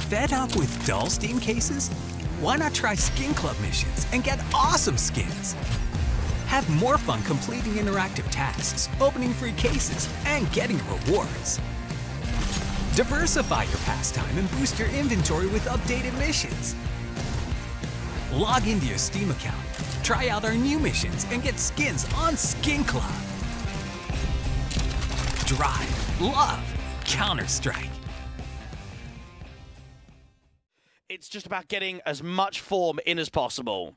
Fed up with dull Steam cases? Why not try Skin Club missions and get awesome skins? Have more fun completing interactive tasks, opening free cases, and getting rewards. Diversify your pastime and boost your inventory with updated missions. Log into your Steam account, try out our new missions, and get skins on Skin Club. Drive, love, Counter-Strike. It's just about getting as much form in as possible.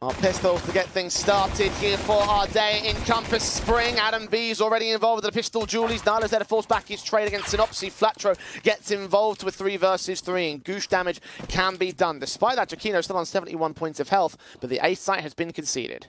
Our pistols to get things started here for our day in Compass Spring. Adam B's already involved with the pistol duelies. YaLLa's there to force back his trade against Synopsy. Flatro gets involved with 3 versus 3, and Goosh damage can be done. Despite that, Jakino still on 71 points of health, but the ace site has been conceded.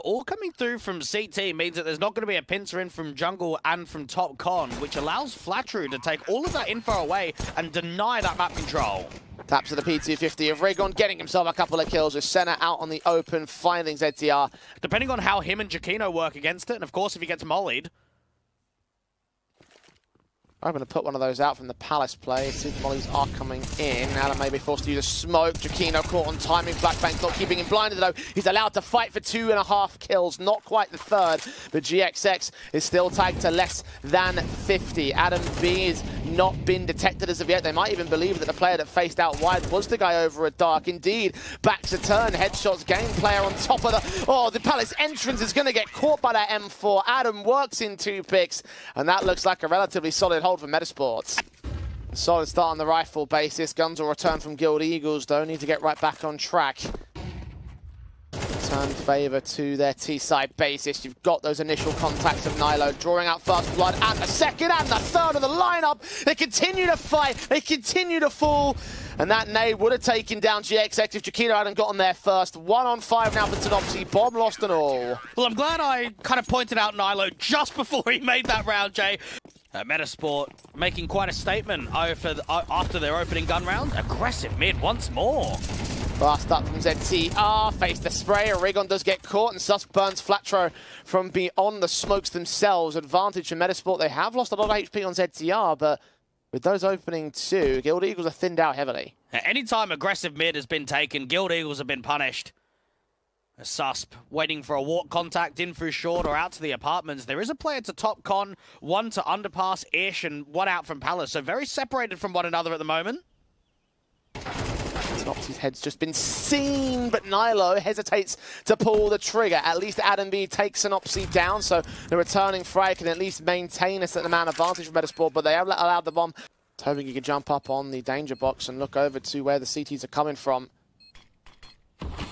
All coming through from CT means that there's not going to be a pincer in from jungle and from top con, which allows Flatru to take all of that info away and deny that map control. Taps to the P250 of Rigon, getting himself a couple of kills with Senna out on the open, finding ZTR. Depending on how him and Jakino work against it, and of course if he gets mollied. I'm going to put one of those out from the Palace play. Super mollies are coming in. Adam may be forced to use a smoke. Jakino caught on timing. Blackbank's not keeping him blinded though. He's allowed to fight for 2.5 kills. Not quite the 3rd, but GXX is still tagged to less than 50. Adam B has not been detected as of yet. They might even believe that the player that faced out wide was the guy over at Dark. Indeed, backs a turn. Headshots, game player on top of the... Oh, the Palace entrance is going to get caught by that M4. Adam works in 2 picks, and that looks like a relatively solid hold for Metizport. Solid start on the rifle basis. Guns will return from Guild Eagles, though. Need to get right back on track. Turn favour to their T-side basis. You've got those initial contacts of YaLLa drawing out first blood and the second and the third of the lineup. They continue to fight. They continue to fall. And that nade would have taken down GXX if Jakino hadn't gotten there first. 1 on 5 now for Synopsy. Bomb lost and all. Well, I'm glad I kind of pointed out YaLLa just before he made that round, Jay. Metizport making quite a statement after their opening gun round. Aggressive mid once more. Blast up from ZTR, face the spray. Rigon does get caught, and Sus burns Flatro from beyond the smokes themselves. Advantage for Metizport. They have lost a lot of HP on ZTR, but with those opening 2, Guild Eagles are thinned out heavily. Anytime aggressive mid has been taken, Guild Eagles have been punished. A Susp waiting for a walk contact in through short or out to the apartments. There is a player to top con, 1 to underpass-ish, and 1 out from Palace. So very separated from one another at the moment. Synopsy's head's just been seen, but YaLLa hesitates to pull the trigger. At least Adam B takes Synopsy down, so the returning Frey can at least maintain a certain amount of advantage for Metizport, but they have allowed the bomb. Hoping he can jump up on the danger box and look over to where the CTs are coming from.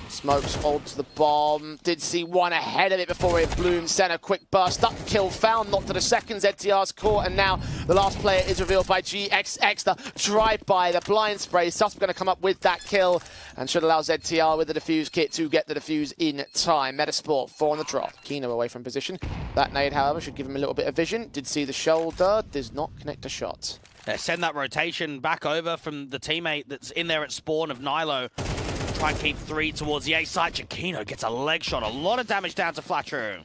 Smokes onto the bomb. Did see one ahead of it before it bloomed. Sent a quick burst up. Kill found. Not to the second. ZTR's caught. And now the last player is revealed by GXX. The drive-by. The blind spray. Sus going to come up with that kill. And should allow ZTR with the defuse kit to get the defuse in time. Metizport 4 on the drop. Kino away from position. That nade, however, should give him a little bit of vision. Did see the shoulder. Does not connect a shot. Send that rotation back over from the teammate that's in there at spawn of YaLLa. Try and keep 3 towards the A side. Jakino gets a leg shot. A lot of damage down to Flatru.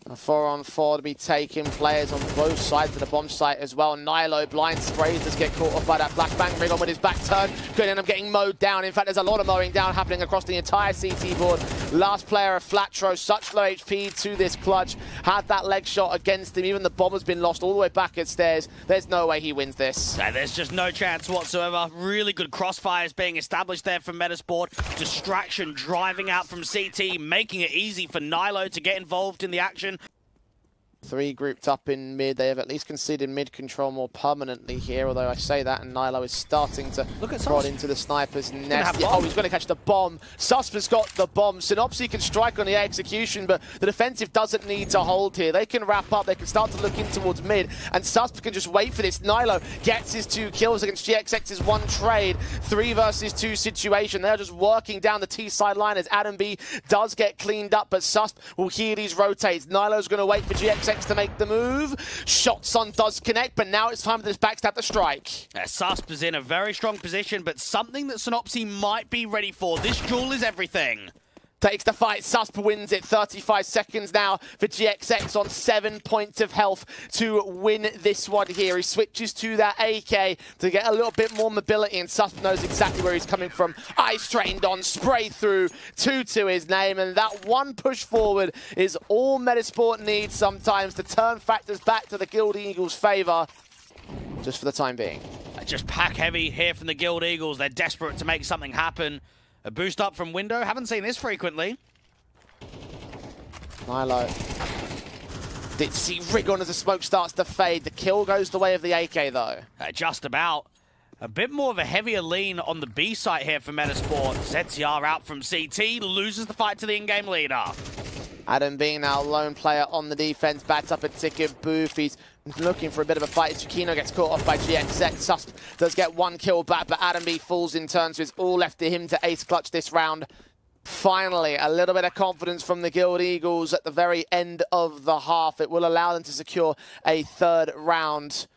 A 4 on 4 to be taken. Players on both sides of the bomb site as well. YaLLa blind sprays does get caught off by that Black Bang. Rigon with his back turn could end up getting mowed down. In fact, there's a lot of mowing down happening across the entire CT board. Last player of Flatro, such low HP to this clutch. Had that leg shot against him. Even the bomb has been lost all the way back at stairs. There's no way he wins this. There's just no chance whatsoever. Really good crossfires being established there from Metizport. Distraction driving out from CT, making it easy for YaLLa to get involved in the action. 3 grouped up in mid. They have at least conceded mid control more permanently here, although I say that, and YaLLa is starting to prod into the sniper's nest. Yeah, oh, he's going to catch the bomb. Susper's got the bomb. Synopsy can strike on the execution, but the defensive doesn't need to hold here. They can wrap up. They can start to look in towards mid, and Susper can just wait for this. YaLLa gets his 2 kills against GXX's 1 trade. 3 versus 2 situation. They're just working down the T side line as Adam B does get cleaned up, but Susp will hear these rotates. YaLLa's going to wait for GXX to make the move. Shots on does connect, but now it's time for this backstab to strike. Susp is in a very strong position, but something that Synopsy might be ready for. This duel is everything. takes the fight. Susp wins it. 35 seconds now for GXX on 7 points of health to win this one here. He switches to that AK to get a little bit more mobility, and Susp knows exactly where he's coming from. Eyes trained on, spray through, 2 to his name, and that one push forward is all Metizport needs sometimes to turn factors back to the Guild Eagles' favor, just for the time being. Just pack heavy here from the Guild Eagles. They're desperate to make something happen. A boost up from window. Haven't seen this frequently. Milo did see Rigon as the smoke starts to fade. The kill goes the way of the AK, though. Just about. A bit more of a heavier lean on the B site here for Metizport. ZTR out from CT, loses the fight to the in-game leader. Adam being now lone player on the defense, bats up a ticket booth. He's looking for a bit of a fight. Chikino gets caught off by GXX. Susp does get 1 kill back, but Adam B falls in turn, so it's all left to him to ace clutch this round. Finally, a little bit of confidence from the Guild Eagles at the very end of the half. It will allow them to secure a 3rd round.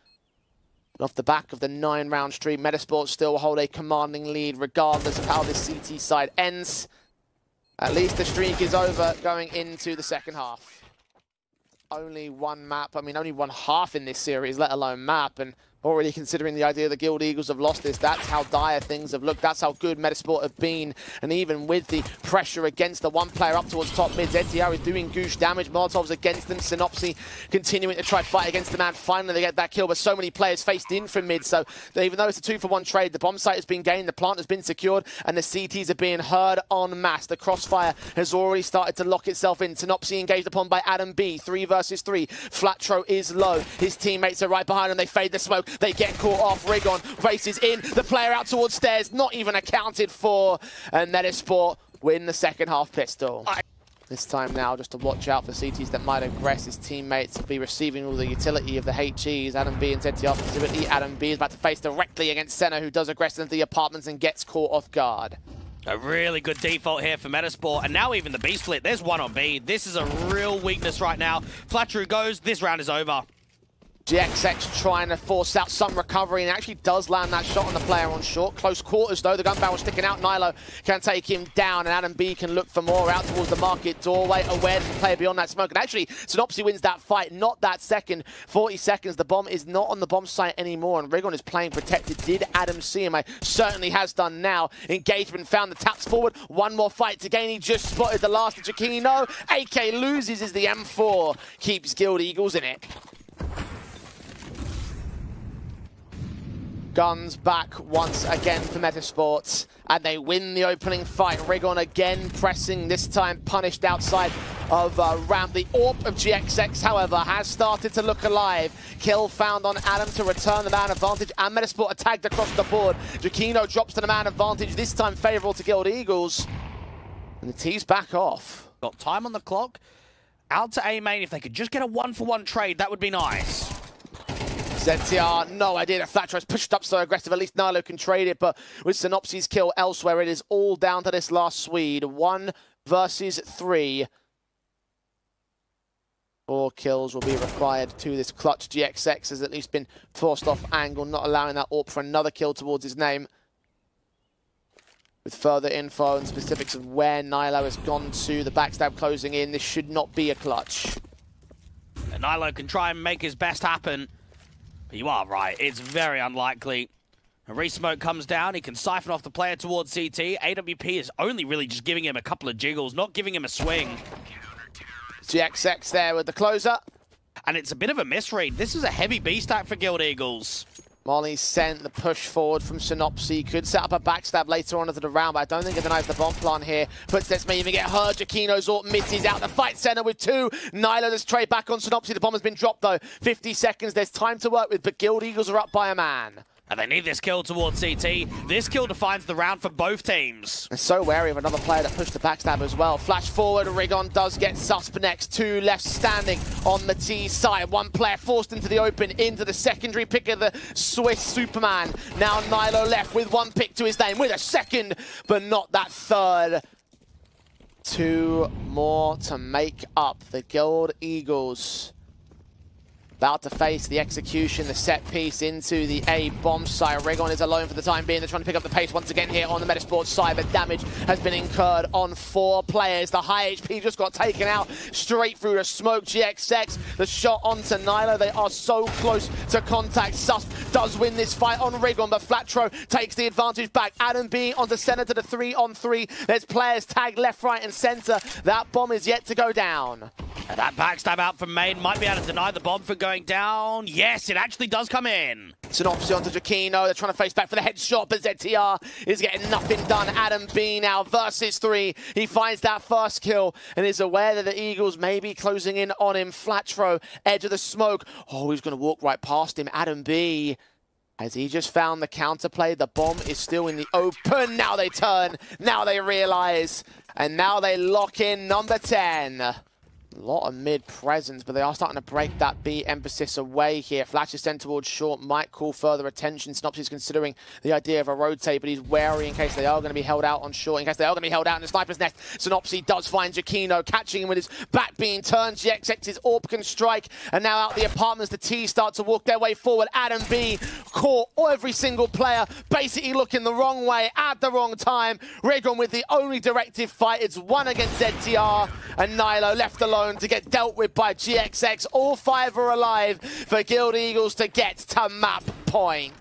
Off the back of the 9-round streak, Metizport still hold a commanding lead regardless of how this CT side ends. At least the streak is over going into the second half. Only one map, I mean only one half in this series, let alone map, and already considering the idea the Guild Eagles have lost this, that's how dire things have looked, that's how good Metizport have been, and even with the pressure against the one player up towards top mid, ZTR is doing goosh damage, Molotov's against them, Synopsy continuing to try fight against the man, finally they get that kill, but so many players faced in from mid, so even though it's a 2-for-1 trade, the bomb site has been gained, the plant has been secured, and the CTs are being heard en masse. The crossfire has already started to lock itself in, Synopsy engaged upon by Adam B, 3 versus 3, Flatro is low, his teammates are right behind him, they fade the smoke, they get caught off. Rigon races in. The player out towards stairs, not even accounted for. And Metizport win the second half pistol. This time now, just to watch out for CTs that might aggress his teammates, be receiving all the utility of the HEs. Adam B and ZTR specifically. Adam B is about to face directly against Senna, who does aggress into the apartments and gets caught off guard. A really good default here for Metizport, and now even the B split. There's 1 on B. This is a real weakness right now. Flatru goes. This round is over. GXX trying to force out some recovery and actually does land that shot on the player on short. Close quarters though, the gun barrel sticking out. Nilo can take him down and Adam B can look for more out towards the market doorway. Aware that the player beyond that smoke. And actually, Synopsy wins that fight, not that second. 40 seconds, the bomb is not on the bomb site anymore and Rigon is playing protected. Did Adam see him? I certainly has done now. Engagement found the taps forward. 1 more fight to gain. He just spotted the last of Chikino. AK loses as the M4 keeps Guild Eagles in it. Guns back once again for Metizport, and they win the opening fight. Rigon again pressing, this time punished outside of ramp. The AWP of GXX, however, has started to look alive. Kill found on Adam to return the man advantage, and Metizport are tagged across the board. Giacchino drops to the man advantage, this time favourable to Guild Eagles. And the T's back off. Got time on the clock. Out to A main, if they could just get a 1-for-1 trade, that would be nice. ZTR, no idea that Flatro is pushed up so aggressive. At least Nilo can trade it, but with Synopsy's kill elsewhere, it is all down to this last Swede. 1 versus 3. 4 kills will be required to this clutch. GXX has at least been forced off angle, not allowing that AWP for another kill towards his name. With further info and specifics of where Nilo has gone to, the backstab closing in, this should not be a clutch. And Nilo can try and make his best happen. But you are right, it's very unlikely. A resmoke comes down, he can siphon off the player towards CT. AWP is only really just giving him a couple of jiggles, not giving him a swing. GXX there with the closer. And it's a bit of a misread. This is a heavy B stack for Guild Eagles. Molly sent the push forward from Synopsy. Could set up a backstab later on into the round, but I don't think it denies the bomb plant here. Footsteps may even get heard. Giacchino's AWP misses out the fight center with 2. Nilo does trade back on Synopsy. The bomb has been dropped though. 50 seconds, there's time to work with, but Guild Eagles are up by a man. And they need this kill towards CT. This kill defines the round for both teams. And so wary of another player that pushed the backstab as well. Flash forward, Rigon does get Susp next. 2 left standing on the T side. 1 player forced into the open, into the secondary pick of the Swiss Superman. Now Nilo left with 1 pick to his name, with a second, but not that third. 2 more to make up. The Guild Eagles About to face the execution, the set piece into the A bomb site. Rigon is alone for the time being. They're trying to pick up the pace once again here on the Metizport side, but damage has been incurred on 4 players. The high HP just got taken out straight through the smoke. GXX, the shot onto Nylo. They are so close to contact. Susp does win this fight on Rigon, but Flatro takes the advantage back. Adam B onto center to the 3-on-3. There's players tagged left, right, and center. That bomb is yet to go down. And that backstab out from Main might be able to deny the bomb from going down. Yes, it actually does come in. Synopsy onto Jakino. They're trying to face back for the headshot, but ZTR is getting nothing done. Adam B now versus 3. He finds that first kill and is aware that the Eagles may be closing in on him. Flatro, edge of the smoke. Oh, he's going to walk right past him. Adam B, as he just found the counterplay. The bomb is still in the open. Now they turn. Now they realize. And now they lock in number 10. A lot of mid presence, but they are starting to break that B emphasis away here. Flash is sent towards short, might call further attention. Synopsy is considering the idea of a rotate, but he's wary in case they are going to be held out on short, in case they are going to be held out in the sniper's nest. Synopsy does find Jakino, catching him with his back being turned. GXX's AWP can strike, and now out the apartments, the T start to walk their way forward. Adam B caught every single player, basically looking the wrong way at the wrong time. Rigon with the only directive fight. It's 1 against ZTR, and Nylo left alone to get dealt with by GXX. All 5 are alive for Guild Eagles to get to map point.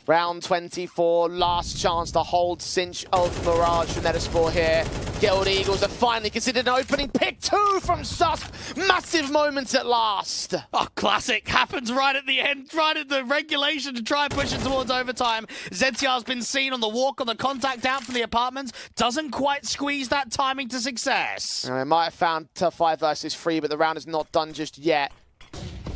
Round 24, last chance to hold cinch of Mirage from Metizport here. Guild Eagles have finally considered an opening pick 2 from Susp. Massive moments at last. Oh, classic. Happens right at the end, right at the regulation to try and push it towards overtime. ZTR's been seen on the walk on the contact out from the apartments. Doesn't quite squeeze that timing to success. They might have found 5 versus 3, but the round is not done just yet.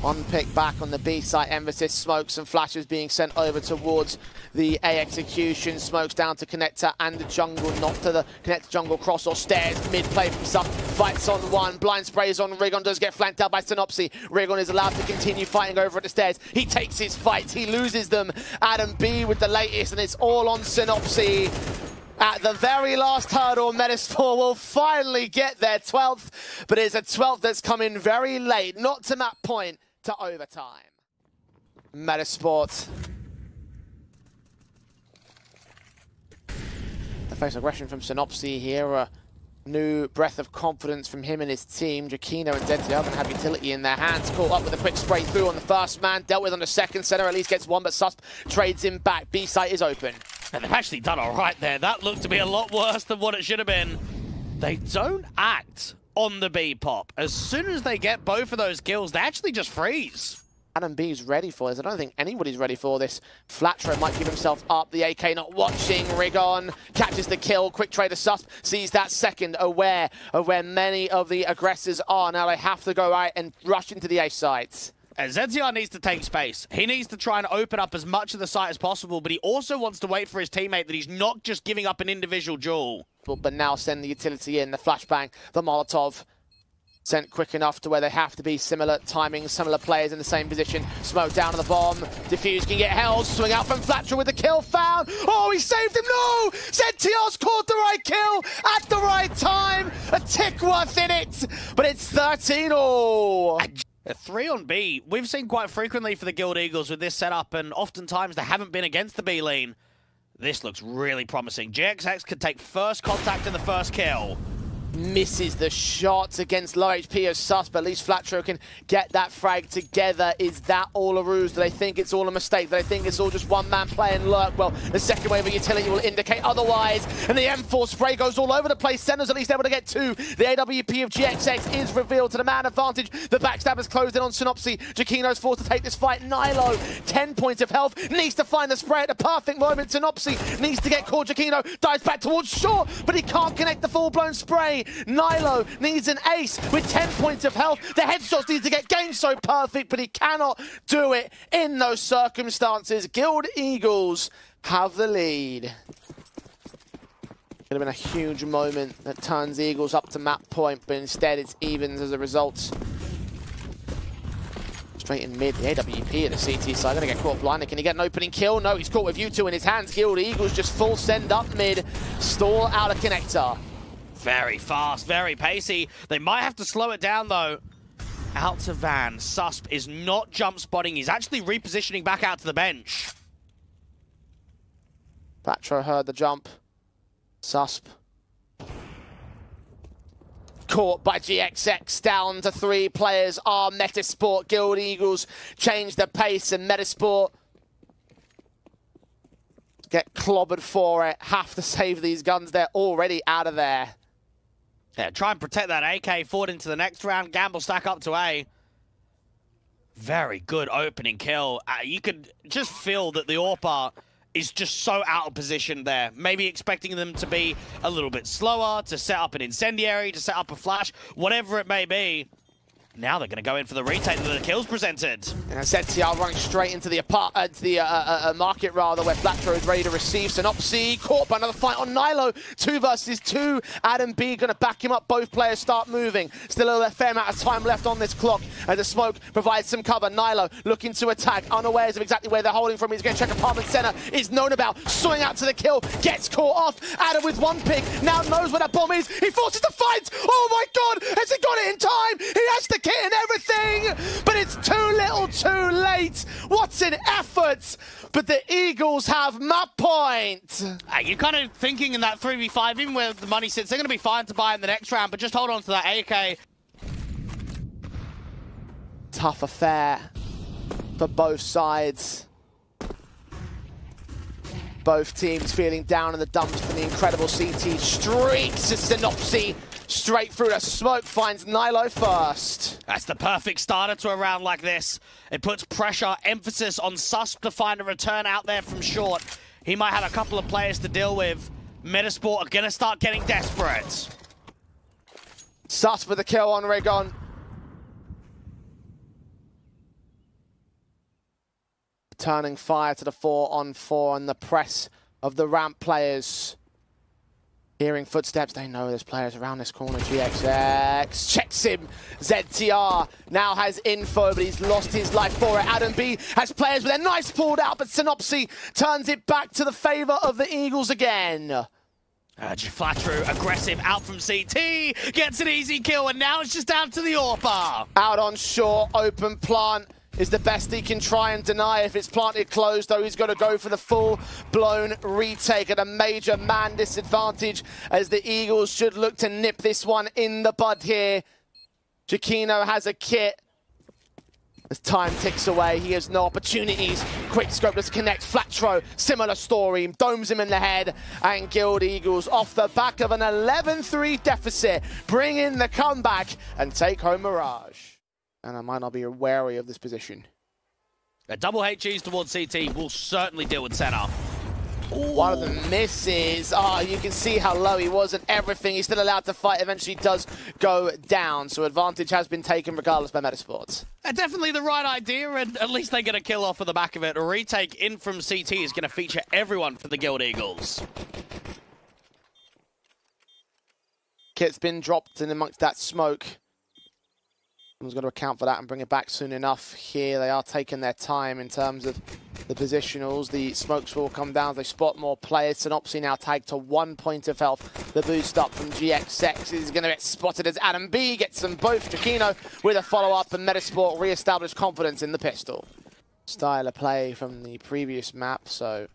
1 pick back on the B site. Emphasis, smokes and flashes being sent over towards the A execution. Smokes down to connector and the jungle, not to the connector jungle cross or stairs. Mid play from Susp. Fights on 1. Blind sprays on Rigon. Does get flanked out by Synopsy. Rigon is allowed to continue fighting over at the stairs. He takes his fights. He loses them. Adam B with the latest, and it's all on Synopsy. At the very last hurdle, Metizport will finally get their 12th, but it's a 12th that's come in very late, not to map point, to overtime. Metizport. The face aggression from Synopsy here, a new breath of confidence from him and his team. Jakino and ZTR going to have utility in their hands. Caught up with a quick spray through on the first man, dealt with on the second. Center at least gets 1, but Susp trades him back. B site is open. And they've actually done all right there. That looked to be a lot worse than what it should have been. They don't act on the B pop. As soon as they get both of those kills, they actually just freeze. Adam B's ready for this. I don't think anybody's ready for this. Flatro might give himself up. The AK not watching. Rigon catches the kill. Quick trade to Susp. Sees that second, aware of where many of the aggressors are. Now they have to go out and rush into the A sites. And ZTR needs to take space. He needs to try and open up as much of the site as possible, but he also wants to wait for his teammate that he's not just giving up an individual duel. But now send the utility in. The flashbang, the Molotov. Sent quick enough to where they have to be similar timing, similar players in the same position. Smoke down on the bomb. Diffuse can get held. Swing out from Flatcher with the kill found. Oh, he saved him. No! ZTR's caught the right kill at the right time. A tick worth in it. But it's 13-all. A 3 on B, we've seen quite frequently for the Guild Eagles with this setup, and oftentimes they haven't been against the B lane. This looks really promising. GXX could take first contact in the first kill. Misses the shots against low HP of Susp, but at least Flatro can get that frag together. Is that all a ruse? Do they think it's all a mistake? Do they think it's all just one-man play and lurk? Well, the second wave of utility will indicate otherwise, and the M4 spray goes all over the place. Center's at least able to get 2. The AWP of GXX is revealed to the man advantage. The backstabber's closed in on Synopsy. Jakino's forced to take this fight. Nylo, 10 points of health, needs to find the spray at the perfect moment. Synopsy needs to get caught. Jakino dives back towards short, but he can't connect the full-blown spray. Nylo needs an ace with 10 points of health. The headshots need to get game so perfect, but he cannot do it in those circumstances. Guild Eagles have the lead. Could have been a huge moment that turns Eagles up to map point, but instead it's evens as a result. Straight in mid, the AWP at the CT side, gonna get caught blinded. Can he get an opening kill? No, he's caught with U2 in his hands. Guild Eagles just full send up mid, stall out a connector. Very fast, very pacey. They might have to slow it down, though. Out to Van. Susp is not jump spotting. He's actually repositioning back out to the bench. Patro heard the jump. Susp. Caught by GXX, down to 3 players are Metizport. Guild Eagles change the pace, and Metizport get clobbered for it. Have to save these guns. They're already out of there. Yeah, try and protect that AK forward into the next round. Gamble stack up to A. Very good opening kill. You could just feel that the AWPer is just so out of position there. Maybe expecting them to be a little bit slower, to set up an incendiary, to set up a flash, whatever it may be. Now they're going to go in for the retake that the kills presented. And ZTR running straight into the market, rather, where Flatro is ready to receive. Synopsy caught by another fight on Nilo. 2 versus 2. Adam B going to back him up. Both players start moving. Still a fair amount of time left on this clock. And the smoke provides some cover. Nilo looking to attack, unawares of exactly where they're holding from. He's going to check apartment center. Is known about. Swing out to the kill. Gets caught off. Adam with 1 pick. Now knows where that bomb is. He forces the fight. Oh my God. Has he got it in time? He has to kit and everything, but it's too little too late. What's an effort? But the Eagles have map point. You're kind of thinking in that 3v5, even where the money sits, they're going to be fine to buy in the next round, but just hold on to that AK. Tough affair for both sides. Both teams feeling down in the dumps from the incredible CT streaks as Synopsy straight through the smoke finds Nilo first. That's the perfect starter to a round like this. It puts pressure, emphasis on Susp to find a return out there from short. He might have a couple of players to deal with. Metizport are going to start getting desperate. Susp with the kill on Rigon. Turning fire to the 4-on-4 and the press of the ramp players. Hearing footsteps, they know there's players around this corner. GXX checks him. ZTR now has info, but he's lost his life for it. Adam B has players with their knives pulled out, but Synopsy turns it back to the favor of the Eagles again. Flatru, aggressive, out from CT, gets an easy kill, and now it's just down to the AWPer. Out on shore, open plant is the best he can try and deny. If it's planted closed, though, he's got to go for the full-blown retake at a major man disadvantage, as the Eagles should look to nip this one in the bud here. Giacchino has a kit. As time ticks away, he has no opportunities. Quick scope to connect. Flatro, similar story, domes him in the head, and Guild Eagles off the back of an 11-3 deficit bring in the comeback and take home Mirage. And I might not be wary of this position. A double HEs towards CT will certainly deal with center. One of them misses. Oh, you can see how low he was and everything. He's still allowed to fight. Eventually does go down. So advantage has been taken regardless by Metizport. Definitely the right idea, and at least they get a kill off of the back of it. A retake in from CT is going to feature everyone for the Guild Eagles. Kit's been dropped in amongst that smoke. Someone's got to account for that and bring it back soon enough. Here they are taking their time in terms of the positionals. The smokes will come down as they spot more players. Synopsy now tagged to 1 point of health. The boost up from GXX is going to get spotted as Adam B gets them both. Giacchino with a follow-up, and Metizport re-established confidence in the pistol. Style of play from the previous map, so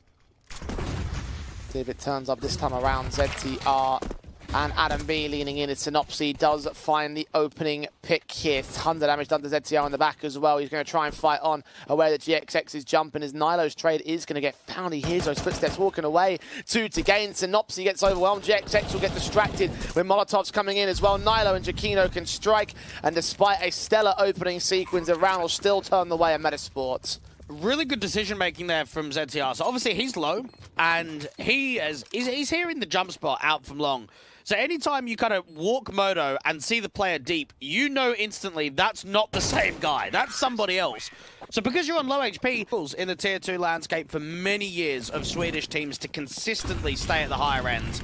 see if it turns up this time around. ZTR and Adam B leaning in as Synopsy does find the opening pick here. Tons of damage done to ZTR in the back as well. He's going to try and fight on, aware that GXX is jumping as Nilo's trade is going to get found. He hears those footsteps walking away. 2 to gain. Synopsy gets overwhelmed. GXX will get distracted with Molotovs coming in as well. Nilo and Giacchino can strike, and despite a stellar opening sequence, the round will still turn the way of Metizport. Really good decision-making there from ZTR. So obviously he's low, and he's hearing the jump spot out from long. So anytime you kind of walk Moto and see the player deep, you know instantly that's not the same guy. That's somebody else. So because you're on low HP, in the Tier 2 landscape for many years of Swedish teams to consistently stay at the higher end.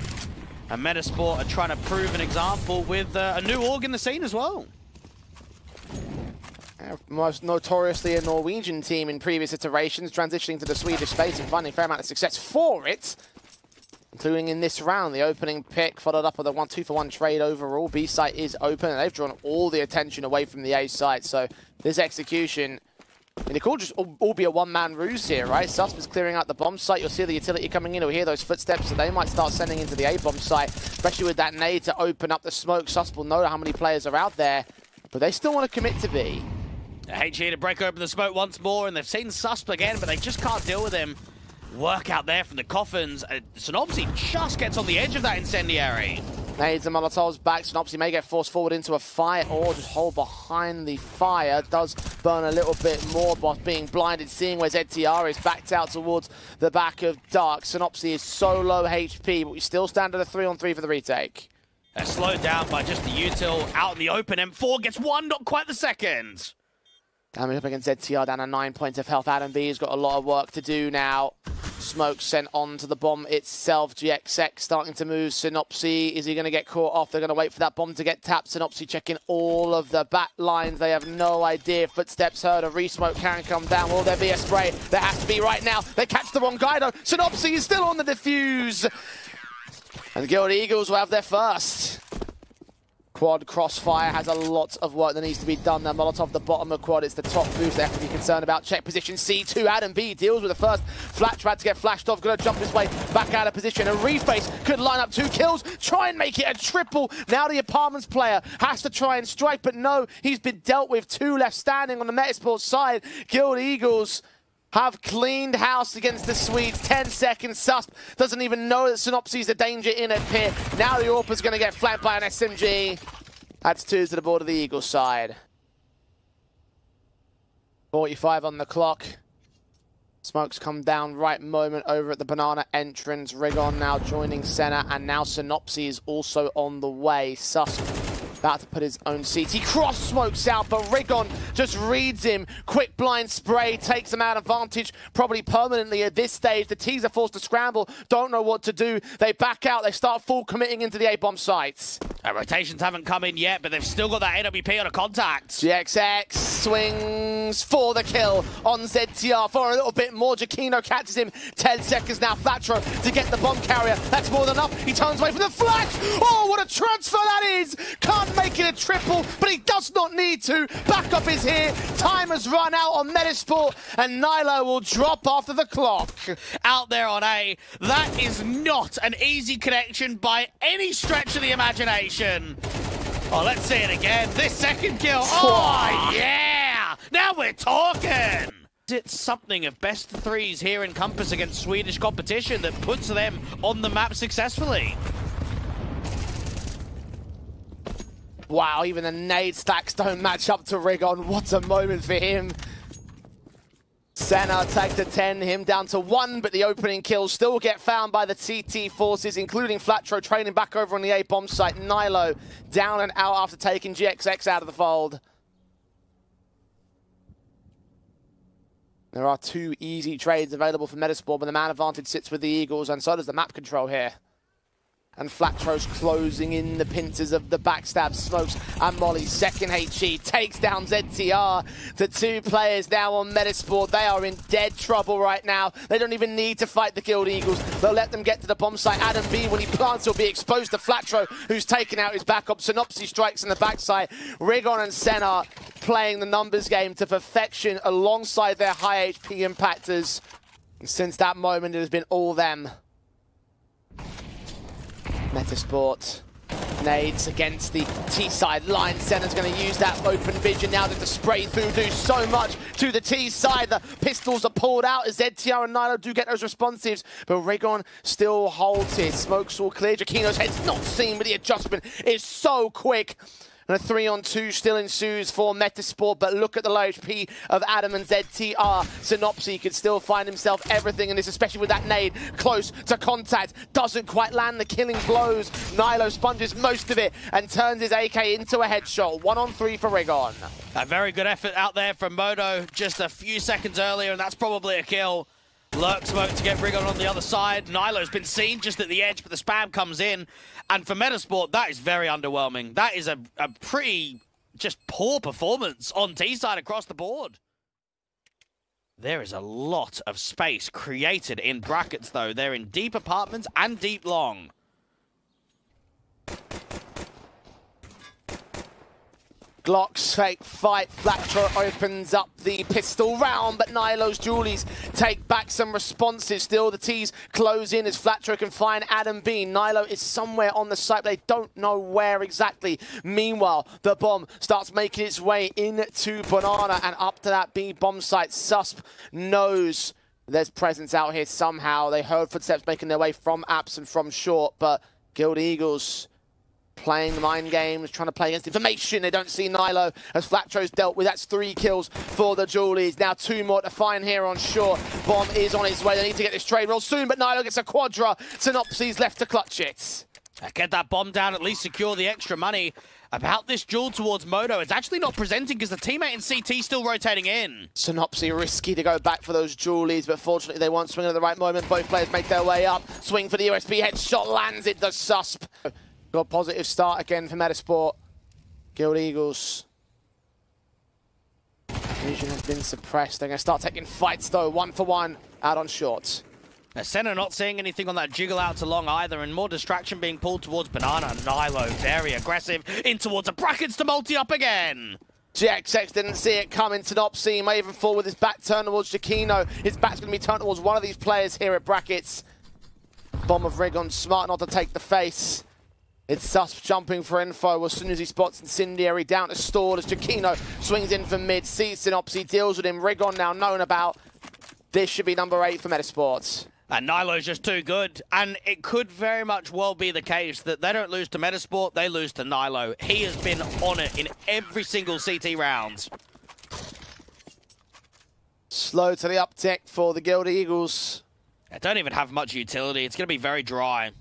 And Metizport are trying to prove an example with a new org in the scene as well. Most notoriously a Norwegian team in previous iterations, transitioning to the Swedish space and finding a fair amount of success for it. including in this round. The opening pick followed up with a 2-for-1 trade overall. B site is open, and they've drawn all the attention away from the A site. So this execution, and it could just all be a one-man ruse here, right? Susp is clearing out the bomb site. You'll see the utility coming in. You'll hear those footsteps, so they might start sending into the A bomb site, especially with that nade to open up the smoke. Susp will know how many players are out there, but they still want to commit to B. HE to break open the smoke once more, and they've seen Susp again, but they just can't deal with him. Work out there from the coffins. Synopsy just gets on the edge of that incendiary. Nades and Molotovs back. Synopsy may get forced forward into a fire or just hold behind the fire. Does burn a little bit more, but being blinded, seeing where ZTR is backed out towards the back of Dark. Synopsy is so low HP, but we still stand at a 3-on-3 for the retake. They're slowed down by just the util out in the open. M4 gets one, not quite the second. Damage up against ZTR, down to 9 points of health. Adam B has got a lot of work to do now. Smoke sent onto the bomb itself. GXX starting to move. Synopsy, is he going to get caught off? They're going to wait for that bomb to get tapped. Synopsy checking all of the back lines. They have no idea. Footsteps heard. A re-smoke can come down. Will there be a spray? There has to be right now. They catch the wrong guy though. Synopsy is still on the defuse. And the Guild Eagles will have their first. Quad crossfire has a lot of work that needs to be done there. Molotov the bottom of quad, it's the top boost they have to be concerned about. Check position C2, Adam B deals with the first flash pad to get flashed off, gonna jump his way back out of position. And Reface could line up 2 kills, try and make it a triple. Now the Apartments player has to try and strike, but no, he's been dealt with. 2 left standing on the Metizport side. Guild Eagles have cleaned house against the Swedes. 10 seconds. Susp doesn't even know that Synopsy's a danger in a pit. Now the AWP's going to get flanked by an SMG. That's 2 to the board of the Eagles side. 45 on the clock. Smokes come down right moment over at the banana entrance. Rigon now joining Senna, and now Synopsy is also on the way. Susp about to put his own CT. Cross smokes out, but Rigon just reads him. Quick blind spray takes him out of vantage, probably permanently at this stage. The T's are forced to scramble, don't know what to do. They back out, they start full committing into the A-bomb sites. Rotations haven't come in yet, but they've still got that AWP on a contact. GXX swings for the kill on ZTR for a little bit more. Giacchino catches him. 10 seconds now. Flatro to get the bomb carrier. That's more than enough. He turns away from the flash. Oh, what a transfer that is. Can't make it a triple, but he does not need to. Backup is here. Time has run out on Metizport, and Nilo will drop after the clock. Out there on A, that is not an easy connection by any stretch of the imagination. Oh, let's see it again. This second kill. Oh, yeah! Now we're talking! It's something of best threes here in Compass against Swedish competition that puts them on the map successfully. Wow, even the nade stacks don't match up to Rigon. What a moment for him. Senna tagged to 10, him down to 1, but the opening kills still get found by the TT forces, including Flatro training back over on the A-bomb site. Nilo down and out after taking GXX out of the fold. There are 2 easy trades available for Metizport, but the man advantage sits with the Eagles, and so does the map control here. And Flatro's closing in the pincers of the backstab. Smokes and Molly. Second HE takes down ZTR to 2 players now on Metizport. They are in dead trouble right now. They don't even need to fight the Guild Eagles. They'll let them get to the bomb site. Adam B, when he plants, will be exposed to Flatro, who's taken out his backup. Synopsy strikes in the backside. Rigon and Senna playing the numbers game to perfection alongside their high HP impactors. And since that moment, it has been all them. Metizport nades against the T-side line. Senna's going to use that open vision now to spray through, do so much to the T-side. The pistols are pulled out as ZTR and Nilo do get those responsives, but Rigon still holds it. Smokes all clear. Giacchino's head's not seen, but the adjustment is so quick. And a 3-on-2 still ensues for Metizport, but look at the low HP of Adam and ZTR. Synopsy could still find himself everything in this, especially with that nade close to contact. Doesn't quite land the killing blows. Nilo sponges most of it and turns his AK into a headshot. 1-on-3 for Rigon. A very good effort out there from Modo just a few seconds earlier, and that's probably a kill. Lurk smoke to get Rigon on the other side. Nilo's been seen just at the edge, but the spam comes in. And for Metizport, that is very underwhelming. That is a pretty just poor performance on T-side across the board. There is a lot of space created in brackets, though. They're in deep apartments and deep long. Glock's fake fight. Flatro opens up the pistol round, but Nilo's Julies take back some responses. Still, the T's close in as Flatro can find Adam B. Nilo is somewhere on the site, but they don't know where exactly. Meanwhile, the bomb starts making its way into Banana and up to that B bomb site. Susp knows there's presence out here somehow. They heard footsteps making their way from Apps and from short, but Guild Eagles playing the mind games, trying to play against information. They don't see Nilo as Flatro's dealt with. That's 3 kills for the Julies. Now 2 more to find here on shore. Bomb is on its way. They need to get this trade roll soon, but Nilo gets a quadra. Synopsis left to clutch it. Get that bomb down, at least secure the extra money. About this duel towards Moto, it's actually not presenting because the teammate in CT still rotating in. Synopsis risky to go back for those Julies, but fortunately they won't swing at the right moment. Both players make their way up. Swing for the USB headshot, lands it, the Susp. Got a positive start again for Metizport. Guild Eagles. Vision has been suppressed. They're going to start taking fights though, 1-for-1 out on short. Senna not seeing anything on that jiggle out to long either, and more distraction being pulled towards Banana. Nilo very aggressive in towards the brackets to multi up again. GXX didn't see it coming. Synopsis may even fall with his back turned towards Jakino. His back's going to be turned towards one of these players here at brackets. Bomb of Rigon, smart not to take the face. It's Susp jumping for info as soon as he spots Incendiary down to stall as Jakino swings in from mid. Sees Synopsis, deals with him. Rigon now known about. This should be number 8 for Metizport. And Nilo's just too good, and it could very much well be the case that they don't lose to Metizport, they lose to Nilo. He has been on it in every single CT round. Slow to the uptick for the Guild Eagles. They don't even have much utility. It's going to be very dry.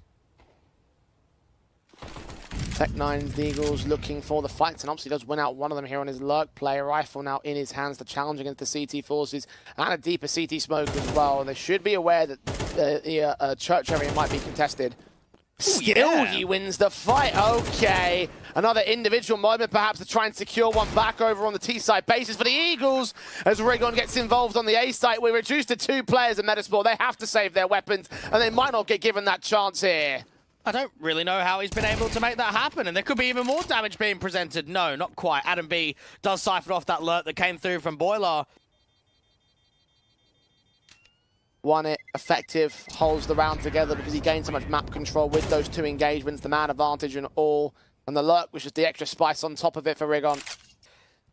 Tech9's the Eagles looking for the fights, and obviously does win out one of them here on his lurk play. A rifle now in his hands to challenge against the CT forces, and a deeper CT smoke as well. And they should be aware that the church area might be contested. Still, he wins the fight. Okay. Another individual moment, perhaps, to try and secure one back over on the T-side basis for the Eagles. As Rigon gets involved on the A-site, we're reduced to 2 players in Metizport. They have to save their weapons, and they might not get given that chance here. I don't really know how he's been able to make that happen, and there could be even more damage being presented. No, not quite. Adam B does siphon off that alert that came through from Boiler. Won it, effective, holds the round together because he gained so much map control with those 2 engagements, the man advantage and all. And the lurk was just the extra spice on top of it for Rigon.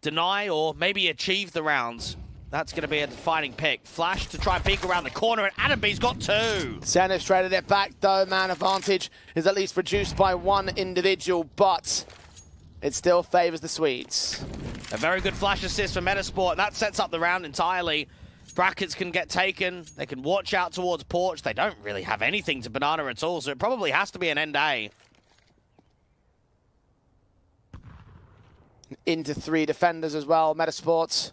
Deny or maybe achieve the rounds. That's going to be a defining pick. Flash to try and peek around the corner, and Adam B's got 2. Senna's traded it back, though. Man advantage is at least reduced by 1 individual, but it still favors the Swedes. A very good flash assist for Metizport, and that sets up the round entirely. Brackets can get taken. They can watch out towards Porch. They don't really have anything to Banana at all, so it probably has to be an end A. Into 3 defenders as well, Metizport.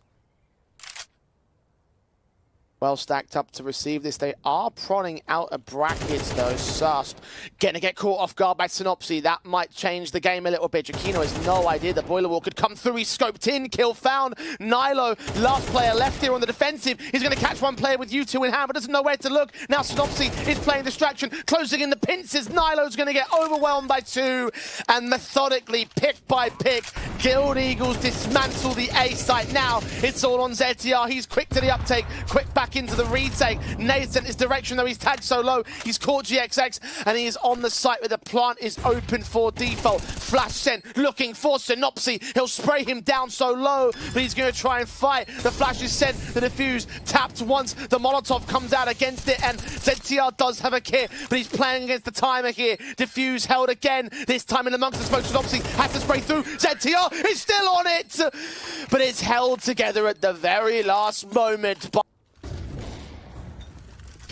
Well stacked up to receive this. They are prodding out of brackets though. Susp gonna get caught off guard by Synopsis. That might change the game a little bit. Jakino has no idea the Boiler Wall could come through. He's scoped in, kill found. Nilo, last player left here on the defensive. He's gonna catch one player with U2 in hand, but doesn't know where to look. Now Synopsis is playing distraction, closing in the pincers. Nilo's gonna get overwhelmed by 2, and methodically, pick by pick, Guild Eagles dismantle the A site. Now it's all on ZTR. He's quick to the uptake, quick back into the retake. Nade sent his direction, though he's tagged so low. He's caught GXX, and he is on the site where the plant is open for default. Flash sent, looking for Synopsis. He'll spray him down so low, but he's going to try and fight. The flash is sent, the defuse tapped once. The Molotov comes out against it, and ZTR does have a kit, but he's playing against the timer here. Defuse held again, this time in amongst the smoke. Synopsis has to spray through. ZTR is still on it, but it's held together at the very last moment.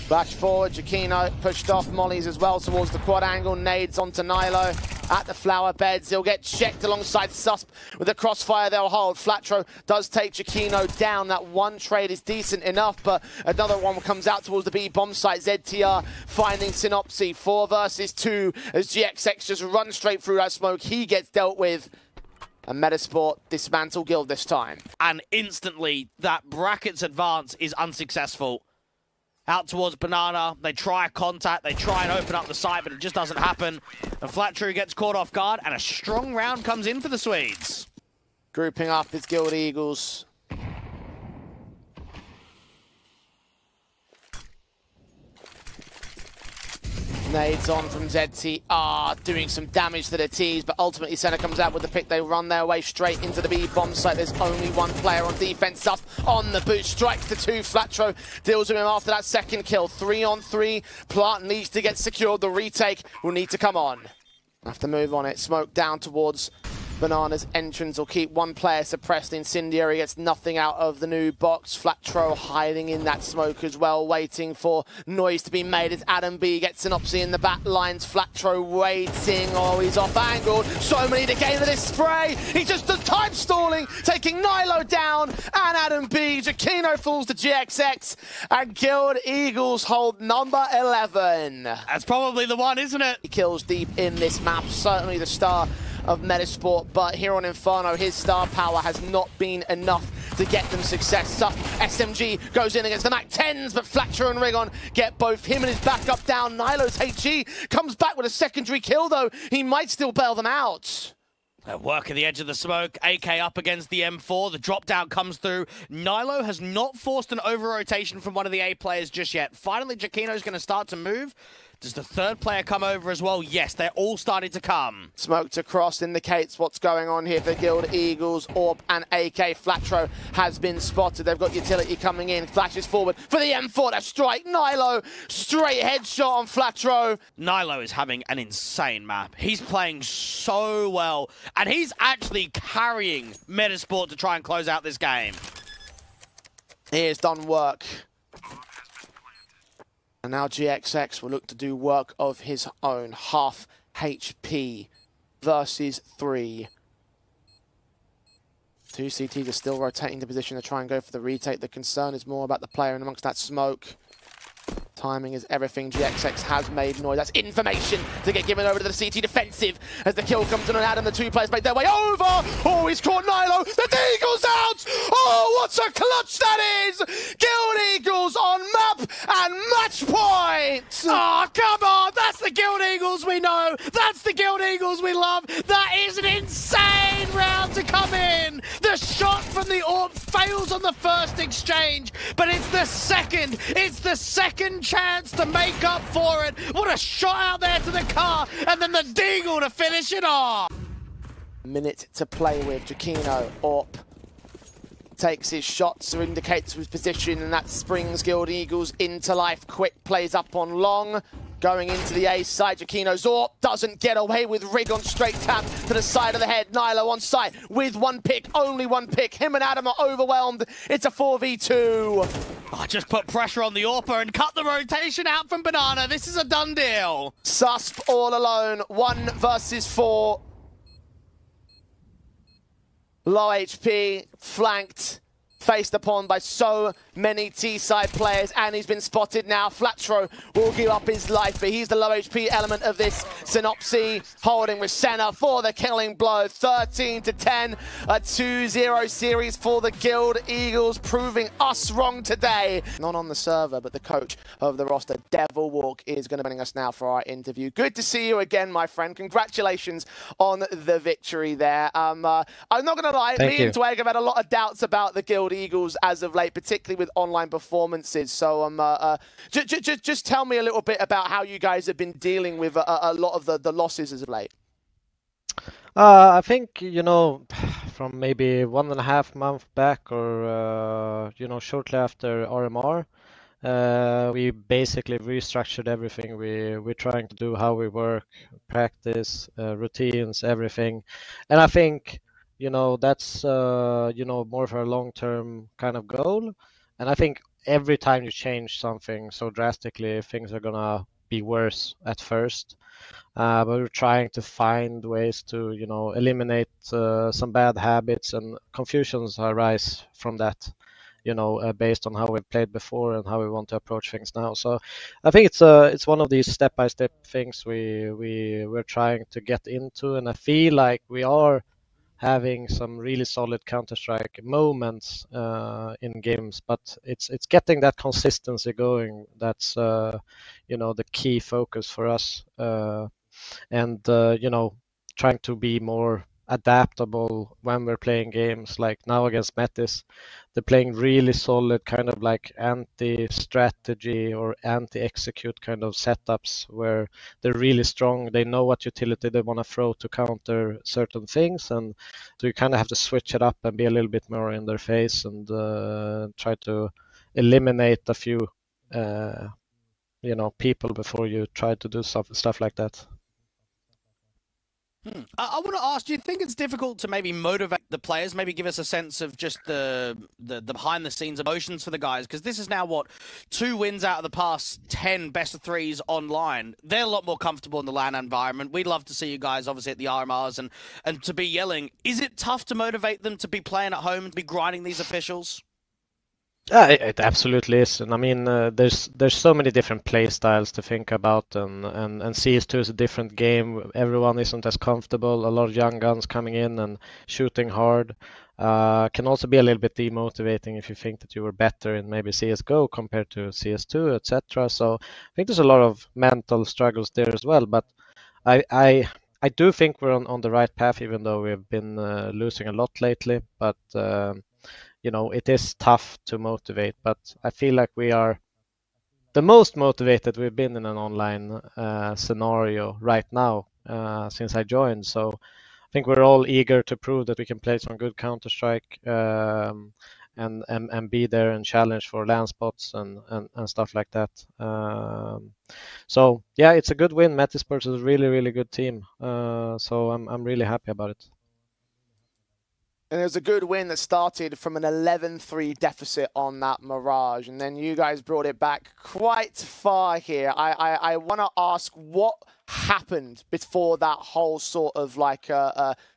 Flash forward, Jakino pushed off mollies as well towards the quad angle. Nades onto Nilo at the flower beds. He'll get checked alongside Susp with the crossfire they'll hold. Flatro does take Jakino down. That one trade is decent enough, but another one comes out towards the B bomb site. ZTR finding Synopsis. 4 versus 2 as GXX just runs straight through that smoke. He gets dealt with. And Metizport dismantle Guild this time. And instantly, that brackets advance is unsuccessful. Out towards Banana, they try a contact, they try and open up the site, but it just doesn't happen. And Flattrue gets caught off guard, and a strong round comes in for the Swedes. Grouping up is Guild Eagles. Nades on from ZTR, doing some damage to the T's, but ultimately Senna comes out with the pick. They run their way straight into the B bomb site. There's only one player on defense. Suff on the boot, strikes the 2. Flatro deals with him after that second kill. 3 on 3. Plant needs to get secured. The retake will need to come on. Have to move on it. Smoke down towards Banana's entrance will keep one player suppressed. Incendiary gets nothing out of the new box. Flatro hiding in that smoke as well, waiting for noise to be made as Adam B gets an opsy in the back lines. Flatro waiting. Oh, he's off angled. So many to gain of this spray. He just does time stalling, taking Nilo down and Adam B. Giacchino falls to GXX and Guild Eagles hold number 11. That's probably the one, isn't it? He kills deep in this map, certainly the star of Metizport, but here on Inferno, his star power has not been enough to get them success. Suff SMG goes in against the MAC-10s, but Flatcher and Rigon get both him and his backup down. Nilo's HG comes back with a secondary kill, though. He might still bail them out. Work at the edge of the smoke, AK up against the M4, the drop down comes through. Nilo has not forced an over-rotation from one of the A players just yet. Finally, Giacchino's going to start to move. Does the third player come over as well? Yes, they're all starting to come. Smoked across indicates what's going on here for Guild Eagles. Orb and AK. Flatro has been spotted. They've got utility coming in. Flashes forward for the M4. That strike. Nilo, straight headshot on Flatro. Nilo is having an insane map. He's playing so well, and he's actually carrying Metizport to try and close out this game. He has done work. And now GXX will look to do work of his own. Half HP versus 3. 2 CTs are still rotating the position to try and go for the retake. The concern is more about the player in amongst that smoke. Timing is everything. GXX has made noise. That's information to get given over to the CT defensive as the kill comes in on Adam. The 2 players make their way over. Oh, he's caught Nilo. The Eagles out. Oh, what a clutch that is. Guild Eagles on map and match point. Oh, come on. That's the Guild Eagles we know. That's the Guild Eagles we love. That is an insane round to come in. The shot from the AWP fails on the first exchange, but it's the second. It's the second chance to make up for it. What a shot out there to the car, and then the Deagle to finish it off. Minute to play with. Giacchino, AWP takes his shots or indicates his position, and that springs Guild Eagles into life. Quick plays up on long. Going into the A side, Giacchino Zor doesn't get away with Rigon straight tap to the side of the head. Nilo on site with 1 pick, only 1 pick. Him and Adam are overwhelmed. It's a 4v2. Oh, just put pressure on the AWPer and cut the rotation out from Banana. This is a done deal. Susp all alone, 1 versus 4. Low HP, flanked, faced upon by so many T-side players, and he's been spotted now. Flatro will give up his life, but he's the low HP element of this Synopsy, holding with Senna for the killing blow. 13-10, a 2-0 series for the Guild Eagles, proving us wrong today. Not on the server, but the coach of the roster, Devil Walk, is going to be joining us now for our interview. Good to see you again, my friend. Congratulations on the victory there. I'm not going to lie, me and Dwayne have had a lot of doubts about the Guild Eagles as of late, particularly with online performances. So just tell me a little bit about how you guys have been dealing with a lot of the losses as of late. I think, you know, from maybe 1.5 months back, or you know, shortly after RMR, we basically restructured everything. We're trying to do how we work, practice, routines, everything. And I think, you know, that's you know, more for a long-term kind of goal. And I think every time you change something so drastically, things are gonna be worse at first. But we're trying to find ways to, you know, eliminate some bad habits, and confusions arise from that, you know, based on how we've played before and how we want to approach things now. So I think it's one of these step-by-step things we're trying to get into, and I feel like we are having some really solid Counter-Strike moments in games, but it's getting that consistency going. That's you know, the key focus for us, and you know, trying to be more adaptable when we're playing games. Like now against Metis, they're playing really solid kind of like anti-strategy or anti-execute kind of setups where they're really strong. They know what utility they want to throw to counter certain things, and so you kind of have to switch it up and be a little bit more in their face and try to eliminate a few you know, people before you try to do stuff like that. I want to ask, do you think it's difficult to maybe motivate the players, maybe give us a sense of just the behind-the-scenes emotions for the guys? Because this is now, what, 2 wins out of the past 10 best-of-3s online. They're a lot more comfortable in the LAN environment. We'd love to see you guys, obviously, at the RMRs and to be yelling. Is it tough to motivate them to be playing at home and to be grinding these officials? Yeah, it absolutely is, and I mean, there's so many different play styles to think about, and CS2 is a different game. Everyone isn't as comfortable. A lot of young guns coming in and shooting hard can also be a little bit demotivating if you think that you were better in maybe CSGO compared to CS2, etc. So I think there's a lot of mental struggles there as well. But I do think we're on the right path, even though we've been losing a lot lately. But you know, it is tough to motivate, but I feel like we are the most motivated we've been in an online scenario right now since I joined. So I think we're all eager to prove that we can play some good Counter-Strike and be there and challenge for LAN spots and stuff like that. So yeah, it's a good win. Metizport is a really good team. So I'm really happy about it. And it was a good win that started from an 11-3 deficit on that Mirage, and then you guys brought it back quite far here. I want to ask what happened before that whole sort of like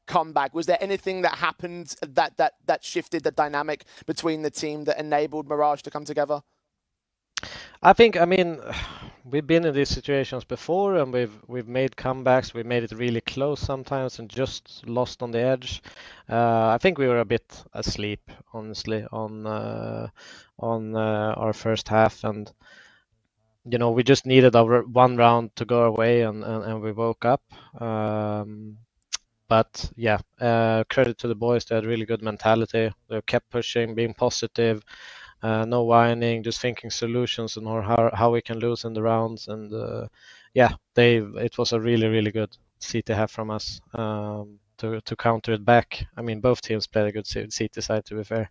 comeback. Was there anything that happened that shifted the dynamic between the team that enabled Mirage to come together? I mean, we've been in these situations before, and we've made comebacks. We made it really close sometimes, and just lost on the edge. I think we were a bit asleep, honestly, on our first half, and you know, we just needed our one round to go away, and we woke up. But yeah, credit to the boys. They had really good mentality. They kept pushing, being positive. No whining, just thinking solutions and how we can lose in the rounds. And yeah, it was a really good CT half from us to counter it back. I mean, both teams played a good CT side, to be fair.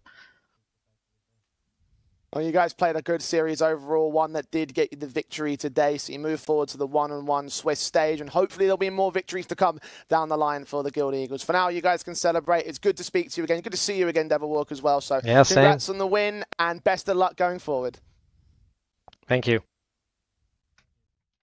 Well, you guys played a good series overall, one that did get you the victory today. So you move forward to the 1-on-1 Swiss stage, and hopefully there'll be more victories to come down the line for the Guild Eagles. For now, you guys can celebrate. It's good to speak to you again. Good to see you again, Devil Walk, as well. So yeah, congrats on the win, and best of luck going forward. Thank you.